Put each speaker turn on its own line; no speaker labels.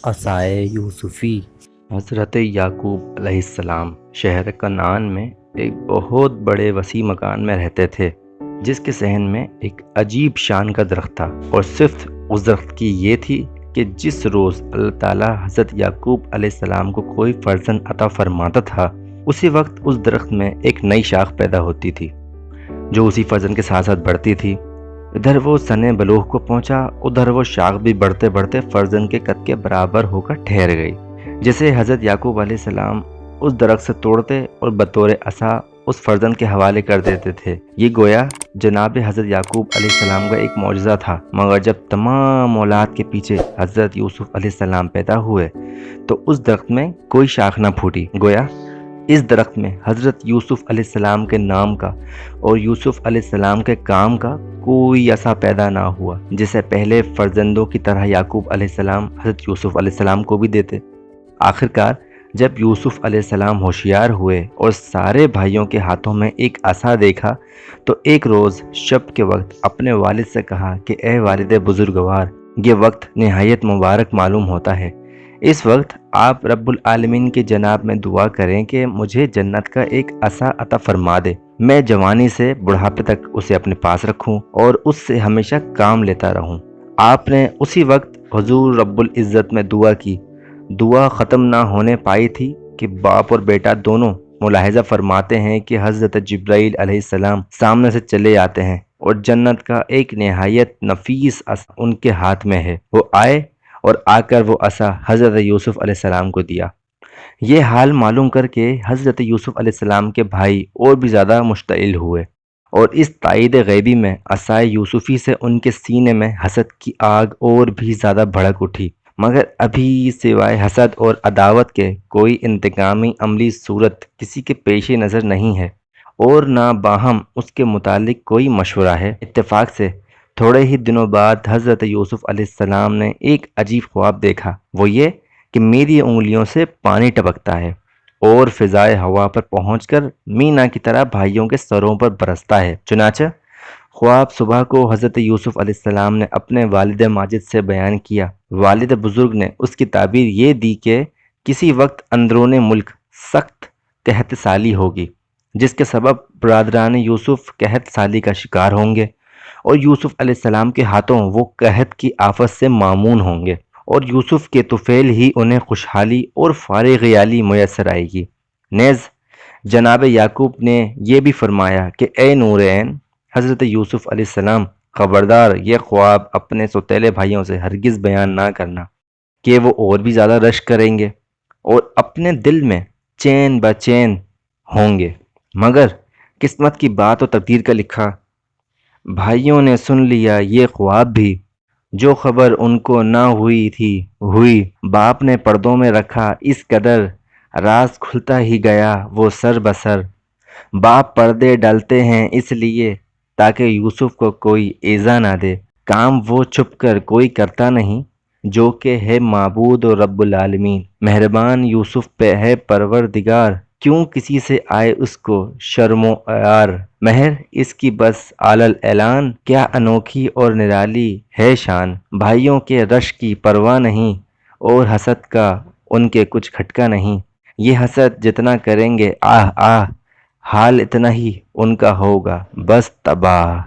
عصائے یوسفی۔ حضرت یعقوب علیہ السلام شہر کنعان میں ایک بہت بڑے وسیع مکان میں رہتے تھے، جس کے صحن میں ایک عجیب شان کا درخت تھا، اور صرف اس درخت کی یہ تھی کہ جس روز اللہ تعالیٰ حضرت یعقوب علیہ السلام کو کوئی فرزند عطا فرماتا تھا، اسی وقت اس درخت میں ایک نئی شاخ پیدا ہوتی تھی جو اسی فرزند کے ساتھ ساتھ بڑھتی تھی۔ ادھر وہ سن بلوغ کو پہنچا، ادھر وہ شاخ بھی بڑھتے بڑھتے فرزند کے قد کے برابر ہو کر ٹھہر گئی، جسے حضرت یعقوب علیہ السلام اس درخت سے توڑتے اور بطور عصا اس فرزند کے حوالے کر دیتے تھے۔ یہ گویا جناب حضرت یعقوب علیہ السلام کا ایک معجزہ تھا، مگر جب تمام اولاد کے پیچھے حضرت یوسف علیہ السلام پیدا ہوئے تو اس درخت میں کوئی شاخ نہ پھوٹی۔ گویا اس درخت میں حضرت یوسف علیہ السلام کے نام کا اور یوسف علیہ السلام کے کام کا کوئی ایسا پیدا نہ ہوا جسے پہلے فرزندوں کی طرح یعقوب علیہ السلام حضرت یوسف علیہ السلام کو بھی دیتے۔ آخرکار جب یوسف علیہ السلام ہوشیار ہوئے اور سارے بھائیوں کے ہاتھوں میں ایک عصا دیکھا تو ایک روز شب کے وقت اپنے والد سے کہا کہ اے والد بزرگوار، یہ وقت نہایت مبارک معلوم ہوتا ہے، اس وقت آپ رب العالمین کے جناب میں دعا کریں کہ مجھے جنت کا ایک عصا عطا فرما دے، میں جوانی سے بڑھاپے تک اسے اپنے پاس رکھوں اور اس سے ہمیشہ کام لیتا رہوں۔ آپ نے اسی وقت حضور رب العزت میں دعا کی۔ دعا ختم نہ ہونے پائی تھی کہ باپ اور بیٹا دونوں ملاحظہ فرماتے ہیں کہ حضرت جبرائیل علیہ السلام سامنے سے چلے آتے ہیں اور جنت کا ایک نہایت نفیس عصا ان کے ہاتھ میں ہے۔ وہ آئے اور آ کر وہ عصا حضرت یوسف علیہ السلام کو دیا۔ یہ حال معلوم کر کے حضرت یوسف علیہ السلام کے بھائی اور بھی زیادہ مشتعل ہوئے، اور اس تائید غیبی میں عصائے یوسفی سے ان کے سینے میں حسد کی آگ اور بھی زیادہ بھڑک اٹھی، مگر ابھی سوائے حسد اور عداوت کے کوئی انتقامی عملی صورت کسی کے پیش نظر نہیں ہے، اور نہ باہم اس کے متعلق کوئی مشورہ ہے۔ اتفاق سے تھوڑے ہی دنوں بعد حضرت یوسف علیہ السلام نے ایک عجیب خواب دیکھا، وہ یہ کہ میری انگلیوں سے پانی ٹپکتا ہے اور فضائے ہوا پر پہنچ کر مینا کی طرح بھائیوں کے سروں پر برستا ہے۔ چنانچہ خواب صبح کو حضرت یوسف علیہ السلام نے اپنے والد ماجد سے بیان کیا۔ والد بزرگ نے اس کی تعبیر یہ دی کہ کسی وقت اندرون ملک سخت قحط سالی ہوگی، جس کے سبب برادران یوسف قحط سالی کا شکار ہوں گے، اور یوسف علیہ السلام کے ہاتھوں وہ قحط کی آفت سے مامون ہوں گے، اور یوسف کے طفیل ہی انہیں خوشحالی اور فارغیالی میسر آئے گی۔ نیز جناب یعقوب نے یہ بھی فرمایا کہ اے نورین حضرت یوسف علیہ السلام، خبردار یہ خواب اپنے سوتیلے بھائیوں سے ہرگز بیان نہ کرنا، کہ وہ اور بھی زیادہ رشک کریں گے اور اپنے دل میں چین بچین ہوں گے، مگر قسمت کی بات و تقدیر کا لکھا۔ بھائیوں نے سن لیا یہ خواب بھی، جو خبر ان کو نہ ہوئی تھی ہوئی۔ باپ نے پردوں میں رکھا اس قدر، راز کھلتا ہی گیا وہ سر بسر۔ باپ پردے ڈالتے ہیں اس لیے تاکہ یوسف کو کوئی ایذا نہ دے، کام وہ چھپ کر کوئی کرتا نہیں جو کہ ہے معبود و رب العالمین۔ مہربان یوسف پہ ہے پروردگار، کیوں کسی سے آئے اس کو شرم و عار، مہر اس کی بس علی الاعلان، کیا انوکھی اور نرالی ہے شان۔ بھائیوں کے رشک کی پرواہ نہیں اور حسد کا ان کے کچھ کھٹکا نہیں، یہ حسد جتنا کریں گے آہ آہ، حال اتنا ہی ان کا ہوگا بس تباہ۔